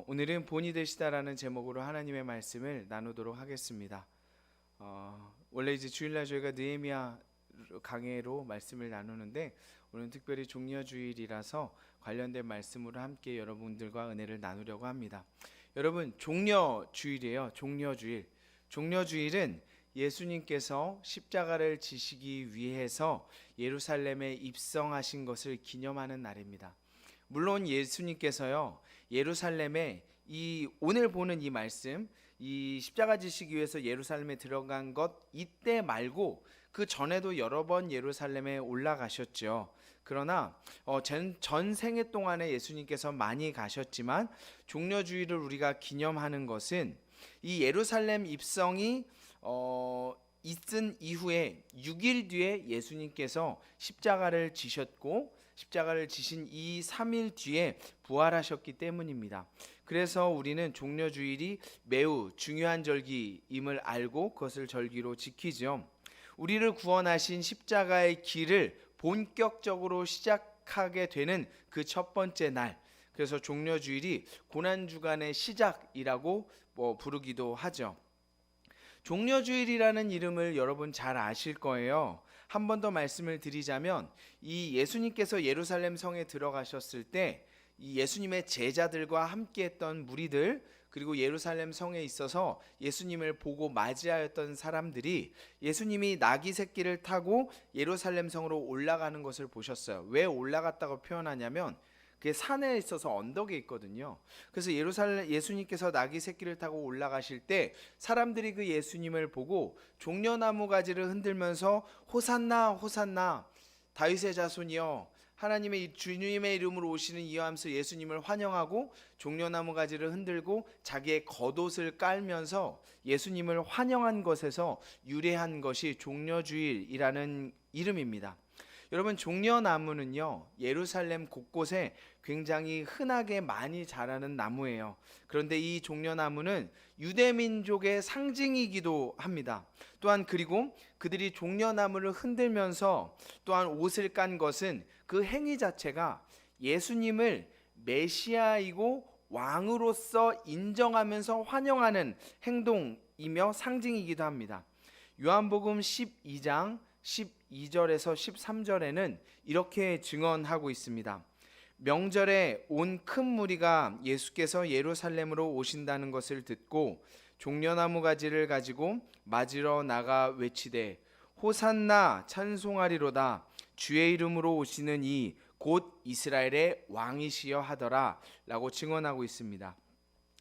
오늘은 본이 되시다라는 제목으로 하나님의 말씀을 나누도록 하겠습니다. 원래 이제 주일날 저희가 느헤미야 강해로 말씀을 나누는데 오늘은 특별히 종려주일이라서 관련된 말씀으로 함께 여러분들과 은혜를 나누려고 합니다. 여러분, 종려주일이에요. 종려주일. 종려주일은 예수님께서 십자가를 지시기 위해서 예루살렘에 입성하신 것을 기념하는 날입니다. 물론 예수님께서요, 예루살렘에 오늘 보는 이 말씀, 이 십자가 지시기 위해서 예루살렘에 들어간 것 이때 말고 그 전에도 여러 번 예루살렘에 올라가셨죠. 그러나 전 생애 동안에 예수님께서 많이 가셨지만 종려주일을 우리가 기념하는 것은 이 예루살렘 입성이 있은 이후에 6일 뒤에 예수님께서 십자가를 지셨고 십자가를 지신 이 3일 뒤에 부활하셨기 때문입니다. 그래서 우리는 종려주일이 매우 중요한 절기임을 알고 그것을 절기로 지키죠. 우리를 구원하신 십자가의 길을 본격적으로 시작하게 되는 그 첫 번째 날, 그래서 종려주일이 고난주간의 시작이라고 부르기도 하죠. 종려주일이라는 이름을 여러분 잘 아실 거예요. 한 번 더 말씀을 드리자면 이 예수님께서 예루살렘 성에 들어가셨을 때 이 예수님의 제자들과 함께했던 무리들, 그리고 예루살렘 성에 있어서 예수님을 보고 맞이하였던 사람들이 예수님이 나귀 새끼를 타고 예루살렘 성으로 올라가는 것을 보셨어요. 왜 올라갔다고 표현하냐면 그게 산에 있어서 언덕에 있거든요. 그래서 예수님께서 나귀 새끼를 타고 올라가실 때 사람들이 그 예수님을 보고 종려나무 가지를 흔들면서 호산나 호산나 다윗의 자손이여 하나님의 주님의 이름으로 오시는 이여 하면서 예수님을 환영하고 종려나무 가지를 흔들고 자기의 겉옷을 깔면서 예수님을 환영한 것에서 유래한 것이 종려주일이라는 이름입니다. 여러분, 종려나무는요, 예루살렘 곳곳에 굉장히 흔하게 많이 자라는 나무예요. 그런데 이 종려나무는 유대민족의 상징이기도 합니다. 또한 그리고 그들이 종려나무를 흔들면서 또한 옷을 깐 것은 그 행위 자체가 예수님을 메시아이고 왕으로서 인정하면서 환영하는 행동이며 상징이기도 합니다. 요한복음 12장 12절에서 13절에는 이렇게 증언하고 있습니다. 명절에 온 큰 무리가 예수께서 예루살렘으로 오신다는 것을 듣고 종려나무 가지를 가지고 맞으러 나가 외치되 호산나 찬송하리로다 주의 이름으로 오시는 이 곧 이스라엘의 왕이시여 하더라 라고 증언하고 있습니다.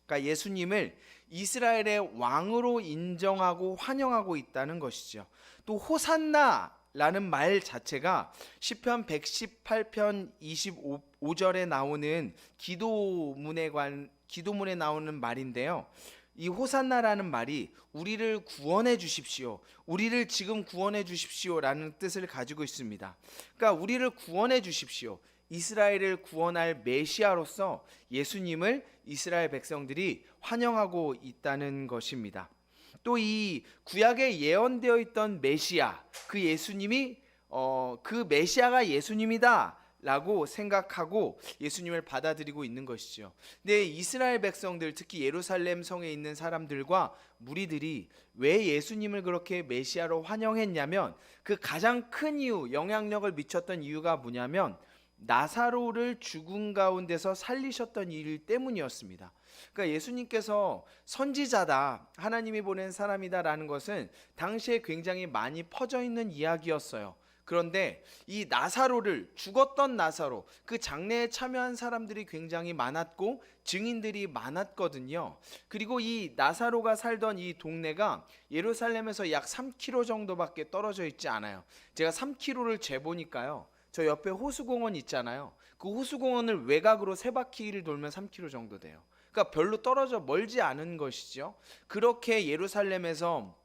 그러니까 예수님을 이스라엘의 왕으로 인정하고 환영하고 있다는 것이죠. 또 호산나라는 말 자체가 시편 118편 25절에 나오는 기도문에 나오는 말인데요. 이 호산나라는 말이 우리를 구원해 주십시오, 우리를 지금 구원해 주십시오 라는 뜻을 가지고 있습니다. 그러니까 우리를 구원해 주십시오, 이스라엘을 구원할 메시아로서 예수님을 이스라엘 백성들이 환영하고 있다는 것입니다. 또 이 구약에 예언되어 있던 메시아, 그 예수님이 그 메시아가 예수님이다 라고 생각하고 예수님을 받아들이고 있는 것이죠. 근데 이스라엘 백성들, 특히 예루살렘 성에 있는 사람들과 무리들이 왜 예수님을 그렇게 메시아로 환영했냐면 그 가장 큰 이유, 영향력을 미쳤던 이유가 뭐냐면 나사로를 죽음 가운데서 살리셨던 일 때문이었습니다. 그러니까 예수님께서 선지자다, 하나님이 보낸 사람이다라는 것은 당시에 굉장히 많이 퍼져 있는 이야기였어요. 그런데 이 나사로를, 죽었던 나사로, 그 장례에 참여한 사람들이 굉장히 많았고 증인들이 많았거든요. 그리고 이 나사로가 살던 이 동네가 예루살렘에서 약 3km 정도밖에 떨어져 있지 않아요. 제가 3km를 재보니까요, 저 옆에 호수공원 있잖아요. 그 호수공원을 외곽으로 세 바퀴를 돌면 3km 정도 돼요. 그러니까 별로 떨어져 멀지 않은 것이죠. 그렇게 예루살렘에서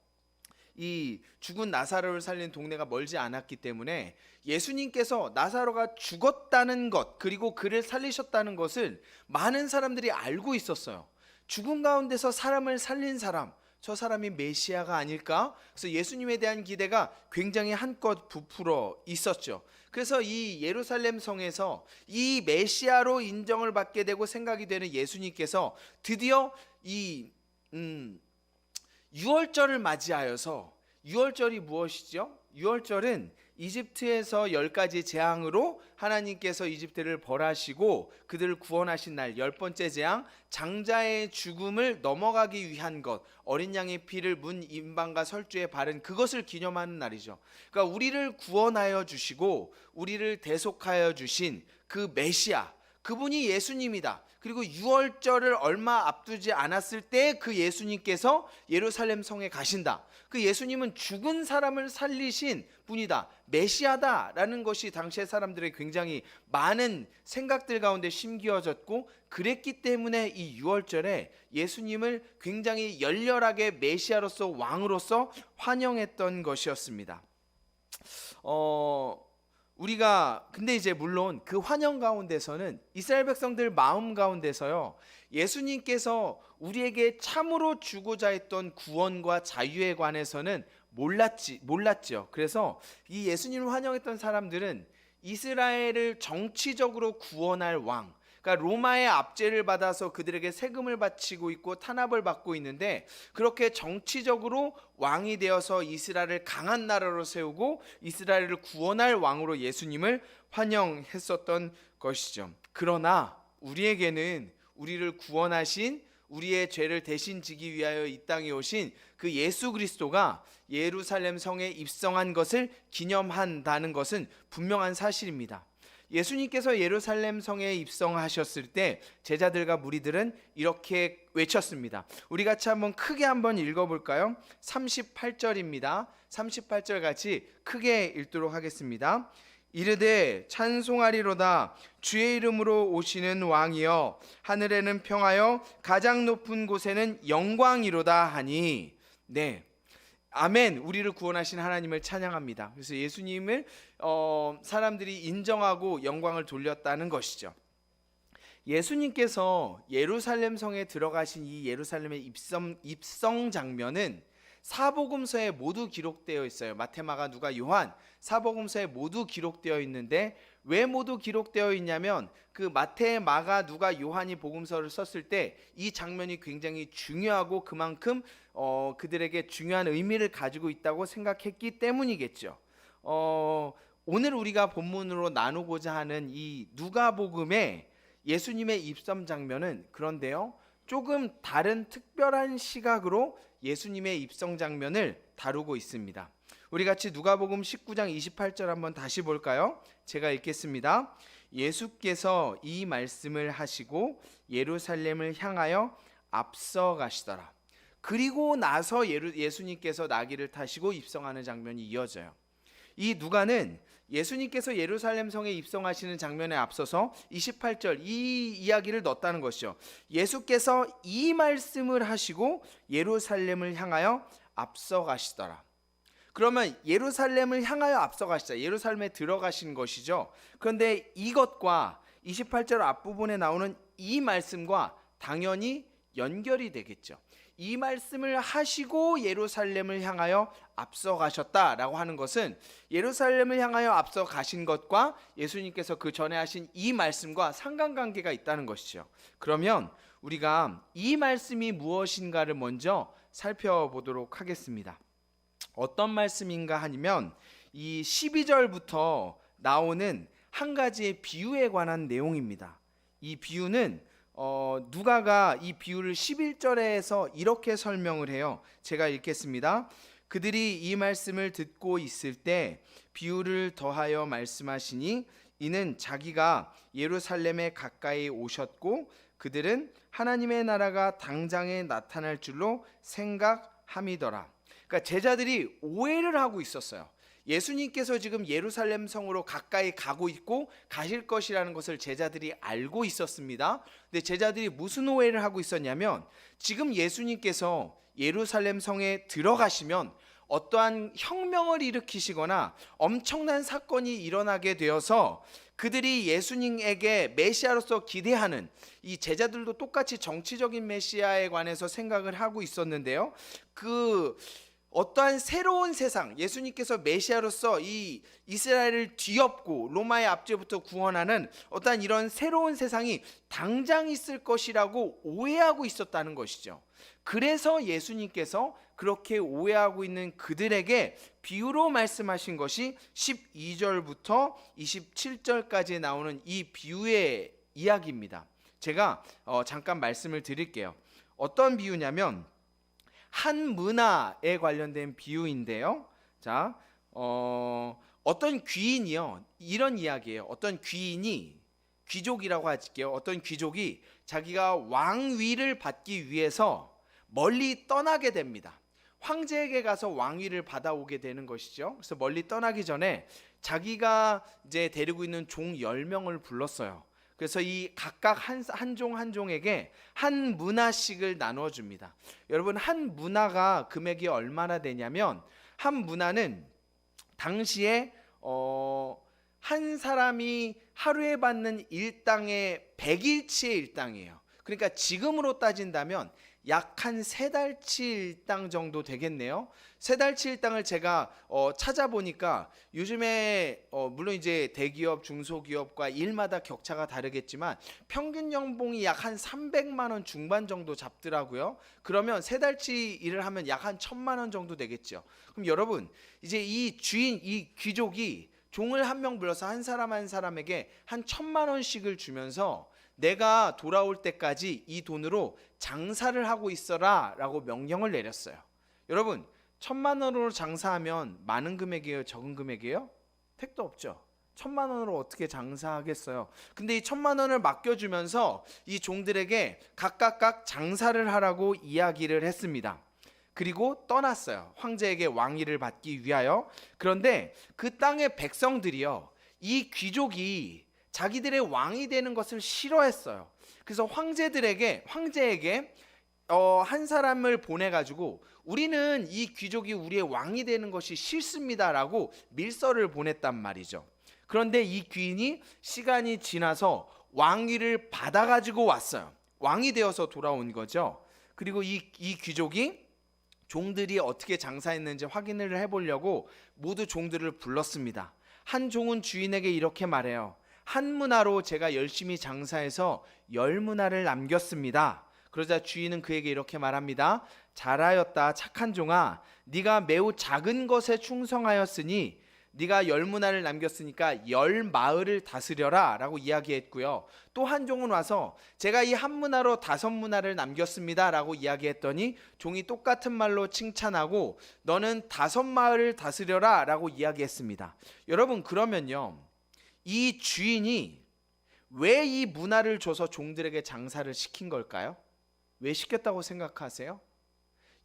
이 죽은 나사로를 살린 동네가 멀지 않았기 때문에 예수님께서 나사로가 죽었다는 것, 그리고 그를 살리셨다는 것을 많은 사람들이 알고 있었어요. 죽은 가운데서 사람을 살린 사람, 저 사람이 메시아가 아닐까? 그래서 예수님에 대한 기대가 굉장히 한껏 부풀어 있었죠. 그래서 이 예루살렘 성에서 이 메시아로 인정을 받게 되고 생각이 되는 예수님께서 드디어 이 유월절을 맞이하여서, 유월절이 무엇이죠? 유월절은 이집트에서 10가지 재앙으로 하나님께서 이집트를 벌하시고 그들을 구원하신 날, 10번째 재앙, 장자의 죽음을 넘어가기 위한 것, 어린 양의 피를 문 임방과 설주에 바른 그것을 기념하는 날이죠. 그러니까 우리를 구원하여 주시고 우리를 대속하여 주신 그 메시아, 그분이 예수님이다. 그리고 유월절을 얼마 앞두지 않았을 때 그 예수님께서 예루살렘 성에 가신다. 그 예수님은 죽은 사람을 살리신 분이다, 메시아다라는 것이 당시의 사람들의 굉장히 많은 생각들 가운데 심기어졌고, 그랬기 때문에 이 유월절에 예수님을 굉장히 열렬하게 메시아로서, 왕으로서 환영했던 것이었습니다. 우리가 근데 이제 물론 그 환영 가운데서는 이스라엘 백성들 마음 가운데서요, 예수님께서 우리에게 참으로 주고자 했던 구원과 자유에 관해서는 몰랐죠. 그래서 이 예수님을 환영했던 사람들은 이스라엘을 정치적으로 구원할 왕, 그러니까 로마의 압제를 받아서 그들에게 세금을 바치고 있고 탄압을 받고 있는데, 그렇게 정치적으로 왕이 되어서 이스라엘을 강한 나라로 세우고 이스라엘을 구원할 왕으로 예수님을 환영했었던 것이죠. 그러나 우리에게는 우리를 구원하신, 우리의 죄를 대신 지기 위하여 이 땅에 오신 그 예수 그리스도가 예루살렘 성에 입성한 것을 기념한다는 것은 분명한 사실입니다. 예수님께서 예루살렘 성에 입성하셨을 때 제자들과 무리들은 이렇게 외쳤습니다. 우리 같이 크게 한번 읽어볼까요? 38절입니다. 38절 같이 크게 읽도록 하겠습니다. 이르되 찬송하리로다 주의 이름으로 오시는 왕이여, 하늘에는 평하여 가장 높은 곳에는 영광이로다 하니. 네, 아멘. 우리를 구원하신 하나님을 찬양합니다. 그래서 예수님을 사람들이 인정하고 영광을 돌렸다는 것이죠. 예수님께서 예루살렘 성에 들어가신 이 예루살렘의 입성 장면은 사복음서에 모두 기록되어 있어요. 마태, 마가, 누가, 요한 사복음서에 모두 기록되어 있는데, 왜 모두 기록되어 있냐면 그 마태, 마가, 누가, 요한이 복음서를 썼을 때 이 장면이 굉장히 중요하고 그만큼 그들에게 중요한 의미를 가지고 있다고 생각했기 때문이겠죠. 오늘 우리가 본문으로 나누고자 하는 이 누가복음의 예수님의 입성 장면은 그런데요, 조금 다른 특별한 시각으로 예수님의 입성 장면을 다루고 있습니다. 우리 같이 누가복음 19장 28절 한번 다시 볼까요? 제가 읽겠습니다. 예수께서 이 말씀을 하시고 예루살렘을 향하여 앞서 가시더라. 그리고 나서 예수님께서 나귀를 타시고 입성하는 장면이 이어져요. 이 누가는 예수님께서 예루살렘 성에 입성하시는 장면에 앞서서 28절 이 이야기를 넣었다는 것이죠. 예수께서 이 말씀을 하시고 예루살렘을 향하여 앞서 가시더라. 그러면 예루살렘을 향하여 앞서 가시다, 예루살렘에 들어가신 것이죠. 그런데 이것과 28절 앞부분에 나오는 이 말씀과 당연히 연결이 되겠죠. 이 말씀을 하시고 예루살렘을 향하여 앞서 가셨다라고 하는 것은 예루살렘을 향하여 앞서 가신 것과 예수님께서 그 전에 하신 이 말씀과 상관관계가 있다는 것이죠. 그러면 우리가 이 말씀이 무엇인가를 먼저 살펴보도록 하겠습니다. 어떤 말씀인가 하면 이 12절부터 나오는 한 가지의 비유에 관한 내용입니다. 이 비유는 누가가 이 비유를 11절에서 이렇게 설명을 해요. 제가 읽겠습니다. 그들이 이 말씀을 듣고 있을 때 비유를 더하여 말씀하시니, 이는 자기가 예루살렘에 가까이 오셨고 그들은 하나님의 나라가 당장에 나타날 줄로 생각함이더라. 그러니까 제자들이 오해를 하고 있었어요. 예수님께서 지금 예루살렘 성으로 가까이 가고 있고 가실 것이라는 것을 제자들이 알고 있었습니다. 근데 제자들이 무슨 오해를 하고 있었냐면, 지금 예수님께서 예루살렘 성에 들어가시면 어떠한 혁명을 일으키시거나 엄청난 사건이 일어나게 되어서 그들이 예수님에게 메시아로서 기대하는, 이 제자들도 똑같이 정치적인 메시아에 관해서 생각을 하고 있었는데요, 어떠한 새로운 세상, 예수님께서 메시아로서 이 이스라엘을 뒤엎고 로마의 압제부터 구원하는 어떠한 이런 새로운 세상이 당장 있을 것이라고 오해하고 있었다는 것이죠. 그래서 예수님께서 그렇게 오해하고 있는 그들에게 비유로 말씀하신 것이 12절부터 27절까지 나오는 이 비유의 이야기입니다. 제가 잠깐 말씀을 드릴게요. 어떤 비유냐면 한 문화에 관련된 비유인데요. 자, 어떤 귀인이요, 이런 이야기예요. 어떤 귀인이, 귀족이라고 할게요. 어떤 귀족이 자기가 왕위를 받기 위해서 멀리 떠나게 됩니다. 황제에게 가서 왕위를 받아오게 되는 것이죠. 그래서 멀리 떠나기 전에 자기가 이제 데리고 있는 종 10명을 불렀어요. 그래서 이 각각 한 종 한 종에게 한 문화씩을 나누어 줍니다. 여러분, 한 문화가 금액이 얼마나 되냐면, 한 문화는 당시에 한 사람이 하루에 받는 일당의 100일치의 일당이에요. 그러니까 지금으로 따진다면 약 한 3달치 일당 정도 되겠네요. 3달치 일당을 제가 찾아보니까 요즘에 물론 이제 대기업, 중소기업과 일마다 격차가 다르겠지만 평균 연봉이 약 한 300만 원 중반 정도 잡더라고요. 그러면 3달치 일을 하면 약 한 1000만 원 정도 되겠죠. 그럼 여러분, 이제 이 주인, 이 귀족이 종을 한 명 불러서 한 사람 한 사람에게 한 1000만 원씩을 주면서 내가 돌아올 때까지 이 돈으로 장사를 하고 있어라 라고 명령을 내렸어요. 여러분, 1000만 원으로 장사하면 많은 금액이에요, 적은 금액이에요? 택도 없죠. 1000만 원으로 어떻게 장사하겠어요? 근데 이 1000만 원을 맡겨주면서 이 종들에게 각각 장사를 하라고 이야기를 했습니다. 그리고 떠났어요. 황제에게 왕위를 받기 위하여. 그런데 그 땅의 백성들이요, 이 귀족이 자기들의 왕이 되는 것을 싫어했어요. 그래서 황제에게 한 사람을 보내가지고 우리는 이 귀족이 우리의 왕이 되는 것이 싫습니다라고 밀서를 보냈단 말이죠. 그런데 이 귀인이 시간이 지나서 왕위를 받아가지고 왔어요. 왕이 되어서 돌아온 거죠. 그리고 이 귀족이 종들이 어떻게 장사했는지 확인을 해보려고 모두 종들을 불렀습니다. 한 종은 주인에게 이렇게 말해요. 한 문화로 제가 열심히 장사해서 10문화를 남겼습니다. 그러자 주인은 그에게 이렇게 말합니다. 잘하였다, 착한 종아. 네가 매우 작은 것에 충성하였으니 네가 10문화를 남겼으니까 10마을을 다스려라 라고 이야기했고요. 또 한 종은 와서 제가 이 한 문화로 5문화를 남겼습니다 라고 이야기했더니 종이 똑같은 말로 칭찬하고 너는 5마을을 다스려라 라고 이야기했습니다. 여러분, 그러면요, 이 주인이 왜 이 문화를 줘서 종들에게 장사를 시킨 걸까요? 왜 시켰다고 생각하세요?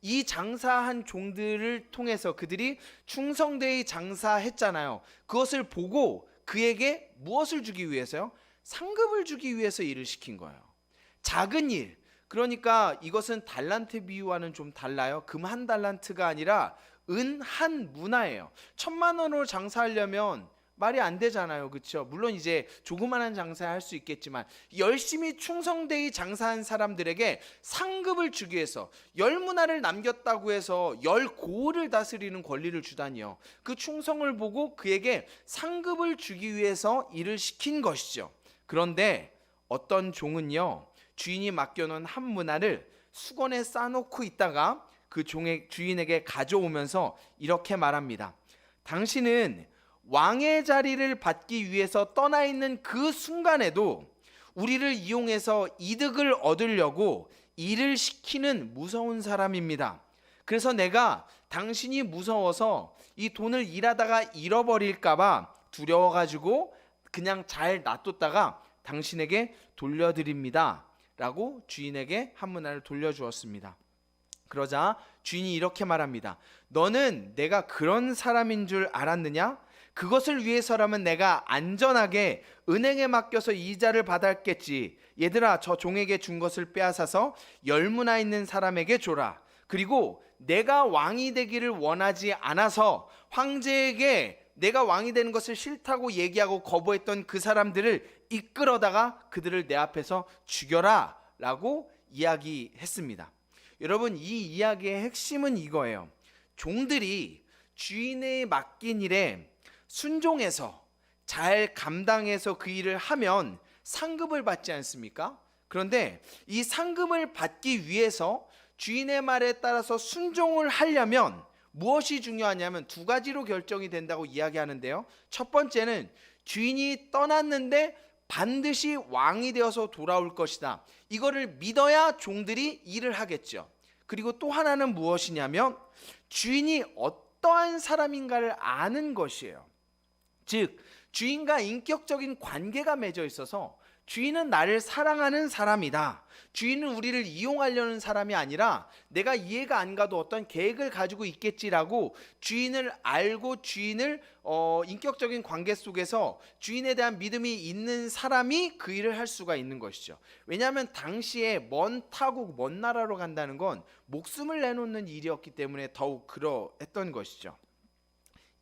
이 장사한 종들을 통해서 그들이 충성되이 장사했잖아요. 그것을 보고 그에게 무엇을 주기 위해서요? 상급을 주기 위해서 일을 시킨 거예요. 작은 일, 그러니까 이것은 달란트 비유와는 좀 달라요. 금 한 달란트가 아니라 은 한 문화예요. 1000만 원으로 장사하려면 말이 안 되잖아요. 그렇죠? 물론 이제 조그마한 장사 할 수 있겠지만 열심히 충성되이 장사한 사람들에게 상급을 주기 위해서 10문화를 남겼다고 해서 10고을을 다스리는 권리를 주다니요. 그 충성을 보고 그에게 상급을 주기 위해서 일을 시킨 것이죠. 그런데 어떤 종은요, 주인이 맡겨놓은 한 문화를 수건에 싸놓고 있다가 그 주인에게 가져오면서 이렇게 말합니다. 당신은 왕의 자리를 받기 위해서 떠나 있는 그 순간에도 우리를 이용해서 이득을 얻으려고 일을 시키는 무서운 사람입니다. 그래서 내가 당신이 무서워서 이 돈을 일하다가 잃어버릴까봐 두려워가지고 그냥 잘 놔뒀다가 당신에게 돌려드립니다 라고 주인에게 한 문화를 돌려주었습니다. 그러자 주인이 이렇게 말합니다. 너는 내가 그런 사람인 줄 알았느냐? 그것을 위해서라면 내가 안전하게 은행에 맡겨서 이자를 받았겠지. 얘들아, 저 종에게 준 것을 빼앗아서 10문화 있는 사람에게 줘라. 그리고 내가 왕이 되기를 원하지 않아서 황제에게 내가 왕이 되는 것을 싫다고 얘기하고 거부했던 그 사람들을 이끌어다가 그들을 내 앞에서 죽여라 라고 이야기했습니다. 여러분, 이 이야기의 핵심은 이거예요. 종들이 주인의 맡긴 일에 순종해서 잘 감당해서 그 일을 하면 상급을 받지 않습니까? 그런데 이 상급을 받기 위해서 주인의 말에 따라서 순종을 하려면 무엇이 중요하냐면 두 가지로 결정이 된다고 이야기하는데요. 첫 번째는 주인이 떠났는데 반드시 왕이 되어서 돌아올 것이다. 이거를 믿어야 종들이 일을 하겠죠. 그리고 또 하나는 무엇이냐면 주인이 어떠한 사람인가를 아는 것이에요. 즉 주인과 인격적인 관계가 맺어 있어서 주인은 나를 사랑하는 사람이다. 주인은 우리를 이용하려는 사람이 아니라 내가 이해가 안 가도 어떤 계획을 가지고 있겠지라고 주인을 알고 주인을 인격적인 관계 속에서 주인에 대한 믿음이 있는 사람이 그 일을 할 수가 있는 것이죠. 왜냐하면 당시에 먼 타국, 먼 나라로 간다는 건 목숨을 내놓는 일이었기 때문에 더욱 그러했던 것이죠.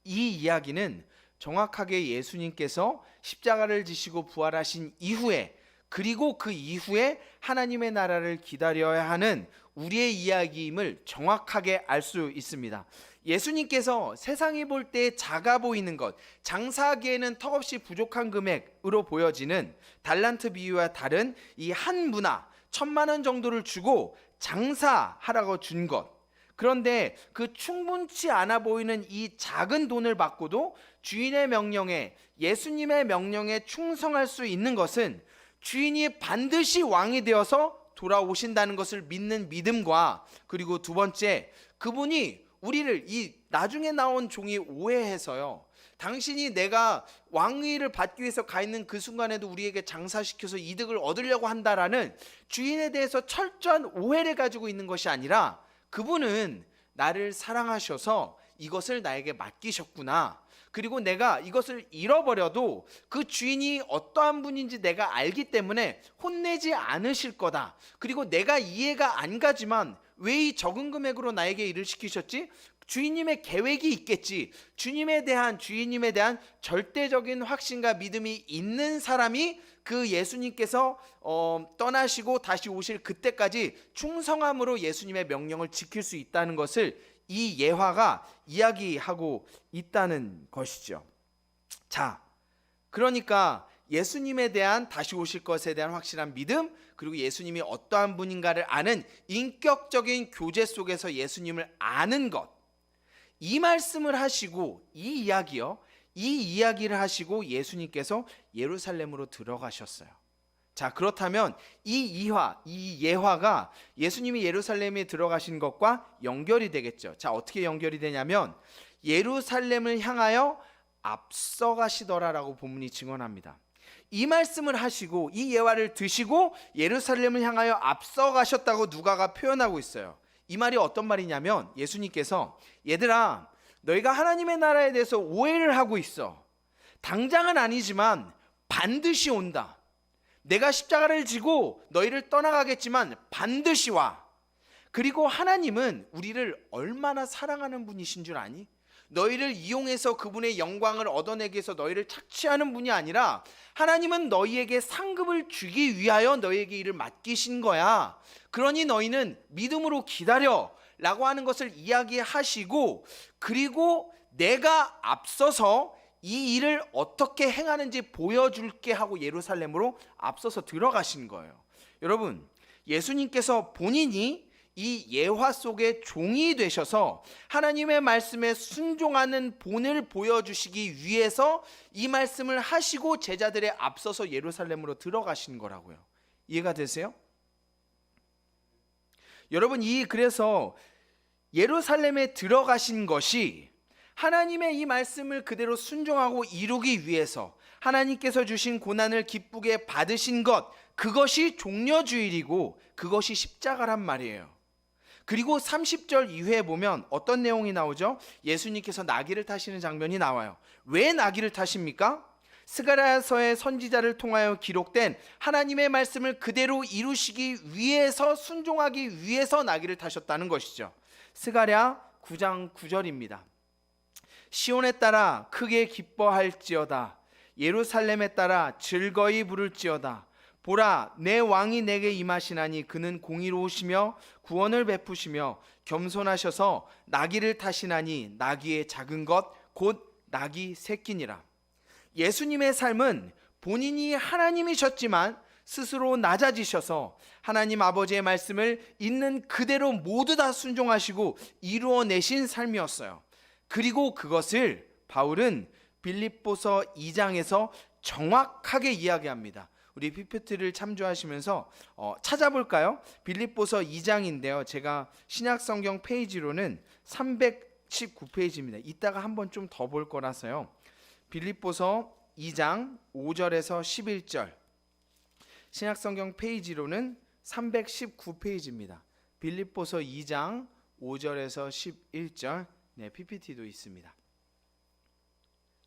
이 이야기는 정확하게 예수님께서 십자가를 지시고 부활하신 이후에, 그리고 그 이후에 하나님의 나라를 기다려야 하는 우리의 이야기임을 정확하게 알 수 있습니다. 예수님께서 세상이 볼 때 작아 보이는 것, 장사하기에는 턱없이 부족한 금액으로 보여지는 달란트 비유와 다른 이 한 문화 1,000,000원 정도를 주고 장사하라고 준 것, 그런데 그 충분치 않아 보이는 이 작은 돈을 받고도 주인의 명령에, 예수님의 명령에 충성할 수 있는 것은 주인이 반드시 왕이 되어서 돌아오신다는 것을 믿는 믿음과, 그리고 두 번째, 그분이 우리를, 이 나중에 나온 종이 오해해서요, 당신이 내가 왕위를 받기 위해서 가 있는 그 순간에도 우리에게 장사시켜서 이득을 얻으려고 한다라는 주인에 대해서 철저한 오해를 가지고 있는 것이 아니라, 그분은 나를 사랑하셔서 이것을 나에게 맡기셨구나. 그리고 내가 이것을 잃어버려도 그 주인이 어떠한 분인지 내가 알기 때문에 혼내지 않으실 거다. 그리고 내가 이해가 안 가지만 왜 이 적은 금액으로 나에게 일을 시키셨지? 주인님의 계획이 있겠지. 주인님에 대한 절대적인 확신과 믿음이 있는 사람이 그 예수님께서 떠나시고 다시 오실 그때까지 충성함으로 예수님의 명령을 지킬 수 있다는 것을 이 예화가 이야기하고 있다는 것이죠. 자, 그러니까 예수님에 대한, 다시 오실 것에 대한 확실한 믿음, 그리고 예수님이 어떠한 분인가를 아는 인격적인 교제 속에서 예수님을 아는 것, 이 말씀을 하시고, 이 이야기를 하시고 예수님께서 예루살렘으로 들어가셨어요. 자, 그렇다면 이 예화가 예수님이 예루살렘에 들어가신 것과 연결이 되겠죠. 자, 어떻게 연결이 되냐면 예루살렘을 향하여 앞서가시더라라고 본문이 증언합니다. 이 말씀을 하시고 이 예화를 드시고 예루살렘을 향하여 앞서가셨다고 누가가 표현하고 있어요. 이 말이 어떤 말이냐면 예수님께서, 얘들아, 너희가 하나님의 나라에 대해서 오해를 하고 있어. 당장은 아니지만 반드시 온다. 내가 십자가를 지고 너희를 떠나가겠지만 반드시 와. 그리고 하나님은 우리를 얼마나 사랑하는 분이신 줄 아니? 너희를 이용해서 그분의 영광을 얻어내기 위해서 너희를 착취하는 분이 아니라 하나님은 너희에게 상급을 주기 위하여 너희에게 일을 맡기신 거야. 그러니 너희는 믿음으로 기다려 라고 하는 것을 이야기하시고, 그리고 내가 앞서서 이 일을 어떻게 행하는지 보여줄게 하고 예루살렘으로 앞서서 들어가신 거예요. 여러분, 예수님께서 본인이 이 예화 속의 종이 되셔서 하나님의 말씀에 순종하는 본을 보여주시기 위해서 이 말씀을 하시고 제자들의 앞서서 예루살렘으로 들어가신 거라고요. 이해가 되세요? 여러분, 그래서 예루살렘에 들어가신 것이 하나님의 이 말씀을 그대로 순종하고 이루기 위해서 하나님께서 주신 고난을 기쁘게 받으신 것, 그것이 종려주일이고 그것이 십자가란 말이에요. 그리고 30절 이후에 보면 어떤 내용이 나오죠? 예수님께서 나귀를 타시는 장면이 나와요. 왜 나귀를 타십니까? 스가랴서의 선지자를 통하여 기록된 하나님의 말씀을 그대로 이루시기 위해서, 순종하기 위해서 나귀를 타셨다는 것이죠. 스가랴 9장 9절입니다. 시온에 따라 크게 기뻐할지어다. 예루살렘에 따라 즐거이 부를지어다. 보라, 내 왕이 내게 임하시나니 그는 공의로우시며 구원을 베푸시며 겸손하셔서 나귀를 타시나니 나귀의 작은 것 곧 나귀 새끼니라. 예수님의 삶은 본인이 하나님이셨지만 스스로 낮아지셔서 하나님 아버지의 말씀을 있는 그대로 모두 다 순종하시고 이루어내신 삶이었어요. 그리고 그것을 바울은 빌립보서 2장에서 정확하게 이야기합니다. 우리 PPT를 참조하시면서 찾아볼까요? 빌립보서 2장인데요. 제가 신약성경 페이지로는 319페이지입니다. 이따가 한번 좀 더 볼 거라서요. 빌립보서 2장 5절에서 11절, 신약성경 페이지로는 319페이지입니다. 빌립보서 2장 5절에서 11절, 네, PPT도 있습니다.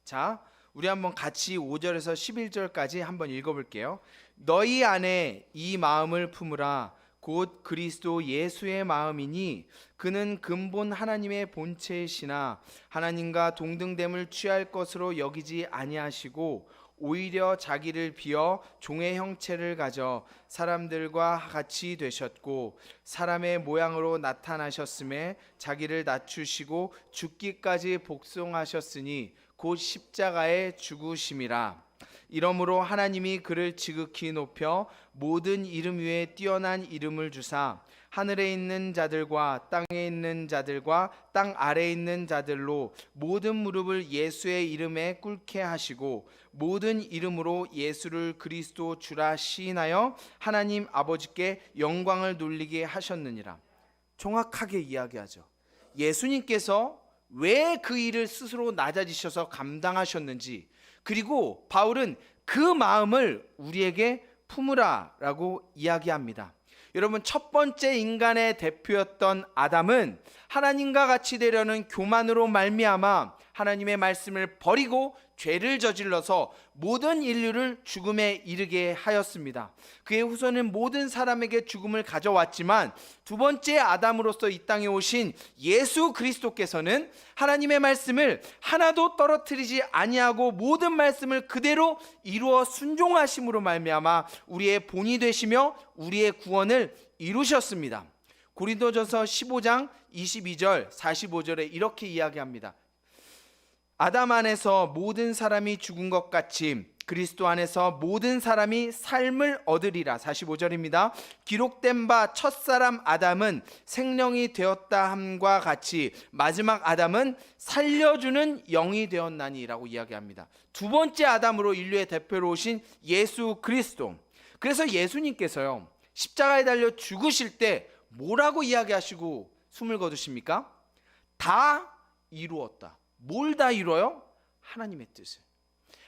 자, 우리 한번 같이 5절에서 11절까지 한번 읽어볼게요. 너희 안에 이 마음을 품으라. 곧 그리스도 예수의 마음이니 그는 근본 하나님의 본체이시나 하나님과 동등됨을 취할 것으로 여기지 아니하시고 오히려 자기를 비어 종의 형체를 가져 사람들과 같이 되셨고 사람의 모양으로 나타나셨음에 자기를 낮추시고 죽기까지 복종하셨으니 곧 십자가에 죽으심이라. 이러므로 하나님이 그를 지극히 높여 모든 이름 위에 뛰어난 이름을 주사 하늘에 있는 자들과 땅에 있는 자들과 땅 아래에 있는 자들로 모든 무릎을 예수의 이름에 꿇게 하시고 모든 이름으로 예수를 그리스도 주라 시인하여 하나님 아버지께 영광을 돌리게 하셨느니라. 정확하게 이야기하죠. 예수님께서 왜 그 일을 스스로 낮아지셔서 감당하셨는지, 그리고 바울은 그 마음을 우리에게 품으라라고 이야기합니다. 여러분, 첫 번째 인간의 대표였던 아담은 하나님과 같이 되려는 교만으로 말미암아 하나님의 말씀을 버리고 죄를 저질러서 모든 인류를 죽음에 이르게 하였습니다. 그의 후손은 모든 사람에게 죽음을 가져왔지만 두 번째 아담으로서 이 땅에 오신 예수 그리스도께서는 하나님의 말씀을 하나도 떨어뜨리지 아니하고 모든 말씀을 그대로 이루어 순종하심으로 말미암아 우리의 본이 되시며 우리의 구원을 이루셨습니다. 고린도전서 15장 22절 45절에 이렇게 이야기합니다. 아담 안에서 모든 사람이 죽은 것 같이 그리스도 안에서 모든 사람이 삶을 얻으리라. 45절입니다. 기록된 바 첫사람 아담은 생명이 되었다 함과 같이 마지막 아담은 살려주는 영이 되었나니 라고 이야기합니다. 두 번째 아담으로 인류의 대표로 오신 예수 그리스도. 그래서 예수님께서요, 십자가에 달려 죽으실 때 뭐라고 이야기하시고 숨을 거두십니까? 다 이루었다. 뭘 다 이뤄요? 하나님의 뜻을.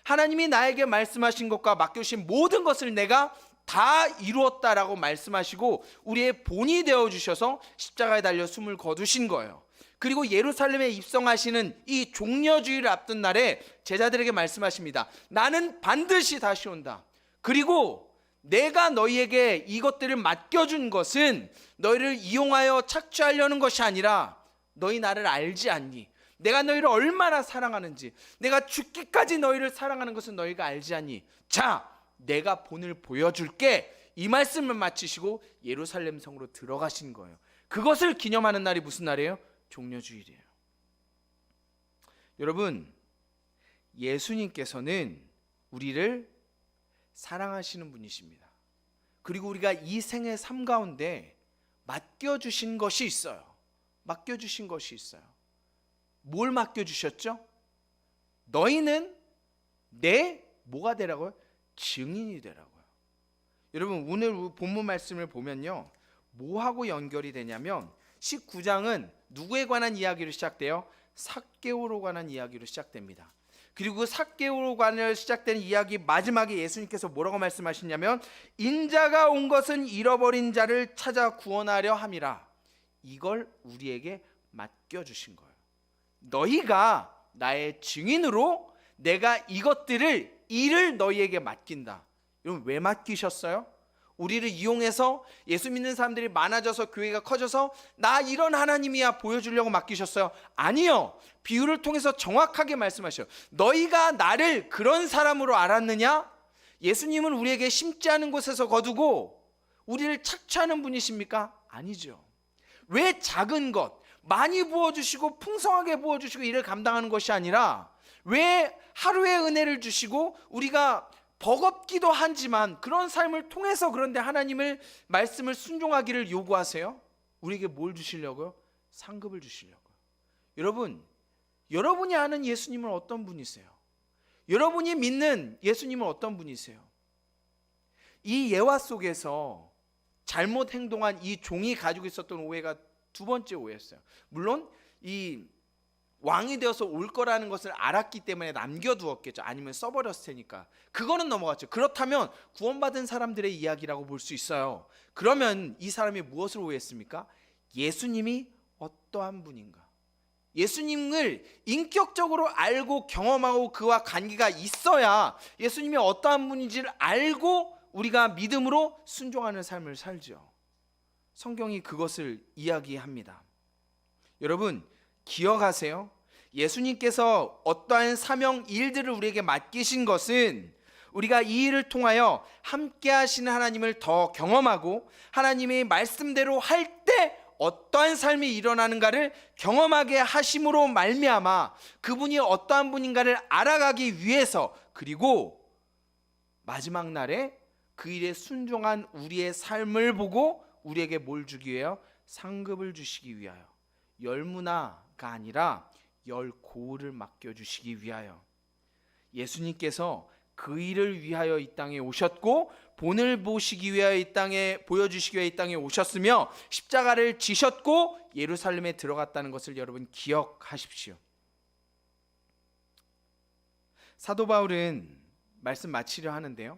하나님이 나에게 말씀하신 것과 맡겨주신 모든 것을 내가 다 이루었다라고 말씀하시고 우리의 본이 되어주셔서 십자가에 달려 숨을 거두신 거예요. 그리고 예루살렘에 입성하시는 이 종려주의를 앞둔 날에 제자들에게 말씀하십니다. 나는 반드시 다시 온다. 그리고 내가 너희에게 이것들을 맡겨준 것은 너희를 이용하여 착취하려는 것이 아니라 너희 나를 알지 않니? 내가 너희를 얼마나 사랑하는지, 내가 죽기까지 너희를 사랑하는 것은 너희가 알지 않니? 자, 내가 본을 보여줄게. 이 말씀을 마치시고 예루살렘 성으로 들어가신 거예요. 그것을 기념하는 날이 무슨 날이에요? 종려주일이에요. 여러분, 예수님께서는 우리를 사랑하시는 분이십니다. 그리고 우리가 이 생의 삶 가운데 맡겨주신 것이 있어요. 맡겨주신 것이 있어요. 뭘 맡겨주셨죠? 너희는 내 뭐가 되라고요? 증인이 되라고요. 여러분, 오늘 본문 말씀을 보면요, 뭐하고 연결이 되냐면 19장은 누구에 관한 이야기로 시작돼요? 삭개오로 관한 이야기로 시작됩니다. 그리고 삭개오로 관한 시작되는 이야기 마지막에 예수님께서 뭐라고 말씀하시냐면 인자가 온 것은 잃어버린 자를 찾아 구원하려 함이라. 이걸 우리에게 맡겨주신 거예요. 너희가 나의 증인으로 내가 이것들을 일을 너희에게 맡긴다. 여러분, 왜 맡기셨어요? 우리를 이용해서 예수 믿는 사람들이 많아져서 교회가 커져서 나 이런 하나님이야 보여주려고 맡기셨어요? 아니요. 비유를 통해서 정확하게 말씀하셔요. 너희가 나를 그런 사람으로 알았느냐? 예수님은 우리에게 심지 않은 곳에서 거두고 우리를 착취하는 분이십니까? 아니죠. 왜 작은 것, 많이 부어주시고 풍성하게 부어주시고 이를 감당하는 것이 아니라 왜 하루의 은혜를 주시고 우리가 버겁기도 하지만 그런 삶을 통해서 그런데 하나님을 말씀을 순종하기를 요구하세요? 우리에게 뭘 주시려고요? 상급을 주시려고요. 여러분, 여러분이 아는 예수님은 어떤 분이세요? 여러분이 믿는 예수님은 어떤 분이세요? 이 예화 속에서 잘못 행동한 이 종이 가지고 있었던 오해가 두 번째 오해였어요. 물론 이 왕이 되어서 올 거라는 것을 알았기 때문에 남겨두었겠죠. 아니면 써버렸을 테니까. 그거는 넘어갔죠. 그렇다면 구원받은 사람들의 이야기라고 볼 수 있어요. 그러면 이 사람이 무엇을 오해했습니까? 예수님이 어떠한 분인가? 예수님을 인격적으로 알고 경험하고 그와 관계가 있어야 예수님이 어떠한 분인지를 알고 우리가 믿음으로 순종하는 삶을 살죠. 성경이 그것을 이야기합니다. 여러분, 기억하세요. 예수님께서 어떠한 사명 일들을 우리에게 맡기신 것은 우리가 이 일을 통하여 함께 하시는 하나님을 더 경험하고 하나님의 말씀대로 할 때 어떠한 삶이 일어나는가를 경험하게 하심으로 말미암아 그분이 어떠한 분인가를 알아가기 위해서, 그리고 마지막 날에 그 일에 순종한 우리의 삶을 보고 우리에게 뭘 주기 위하여? 상급을 주시기 위하여. 열무나가 아니라 열고를 맡겨주시기 위하여. 예수님께서 그 일을 위하여 이 땅에 오셨고 본을 보시기 위하여 이 땅에 보여주시기 위하여 이 땅에 오셨으며 십자가를 지셨고 예루살렘에 들어갔다는 것을 여러분 기억하십시오. 사도 바울은 말씀 마치려 하는데요,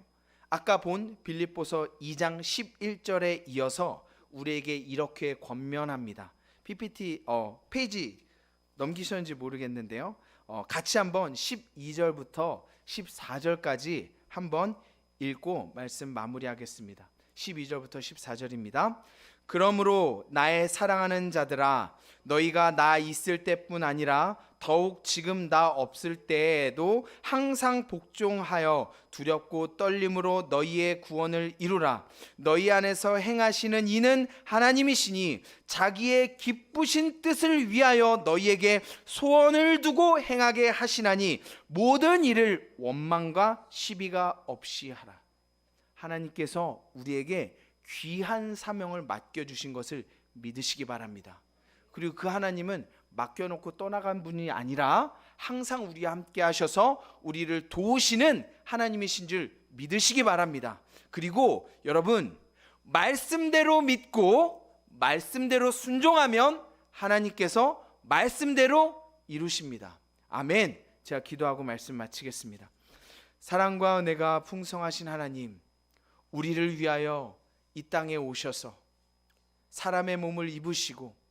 아까 본 빌립보서 2장 11절에 이어서 우리에게 이렇게 권면합니다. PPT 페이지 넘기셨는지 모르겠는데요, 같이 한번 12절부터 14절까지 한번 읽고 말씀 마무리하겠습니다. 12절부터 14절입니다. 그러므로 나의 사랑하는 자들아, 너희가 나 있을 때뿐 아니라 더욱 지금 나 없을 때에도 항상 복종하여 두렵고 떨림으로 너희의 구원을 이루라. 너희 안에서 행하시는 이는 하나님이시니 자기의 기쁘신 뜻을 위하여 너희에게 소원을 두고 행하게 하시나니 모든 일을 원망과 시비가 없이 하라. 하나님께서 우리에게 귀한 사명을 맡겨주신 것을 믿으시기 바랍니다. 그리고 그 하나님은 맡겨놓고 떠나간 분이 아니라 항상 우리와 함께 하셔서 우리를 도우시는 하나님이신 줄 믿으시기 바랍니다. 그리고 여러분, 말씀대로 믿고 말씀대로 순종하면 하나님께서 말씀대로 이루십니다. 아멘. 제가 기도하고 말씀 마치겠습니다. 사랑과 은혜가 풍성하신 하나님, 우리를 위하여 이 땅에 오셔서 사람의 몸을 입으시고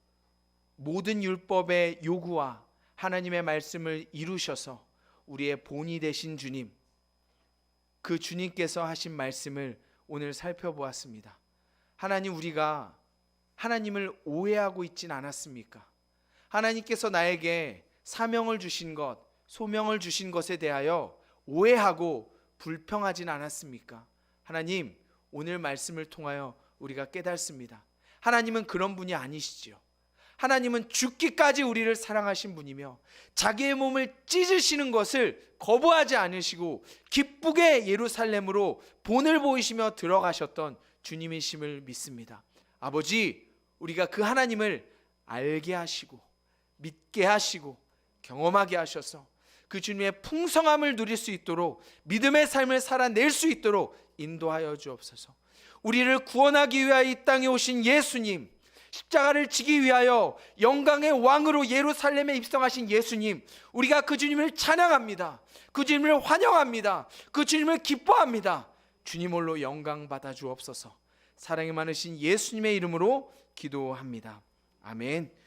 모든 율법의 요구와 하나님의 말씀을 이루셔서 우리의 본이 되신 주님, 그 주님께서 하신 말씀을 오늘 살펴보았습니다. 하나님, 우리가 하나님을 오해하고 있진 않았습니까? 하나님께서 나에게 사명을 주신 것, 소명을 주신 것에 대하여 오해하고 불평하진 않았습니까? 하나님, 오늘 말씀을 통하여 우리가 깨닫습니다. 하나님은 그런 분이 아니시죠. 하나님은 죽기까지 우리를 사랑하신 분이며 자기의 몸을 찢으시는 것을 거부하지 않으시고 기쁘게 예루살렘으로 본을 보이시며 들어가셨던 주님이심을 믿습니다. 아버지, 우리가 그 하나님을 알게 하시고 믿게 하시고 경험하게 하셔서 그 주님의 풍성함을 누릴 수 있도록 믿음의 삶을 살아낼 수 있도록 인도하여 주옵소서. 우리를 구원하기 위하여 이 땅에 오신 예수님, 십자가를 지기 위하여 영광의 왕으로 예루살렘에 입성하신 예수님, 우리가 그 주님을 찬양합니다. 그 주님을 환영합니다. 그 주님을 기뻐합니다. 주님 홀로 영광 받아 주옵소서. 사랑이 많으신 예수님의 이름으로 기도합니다. 아멘.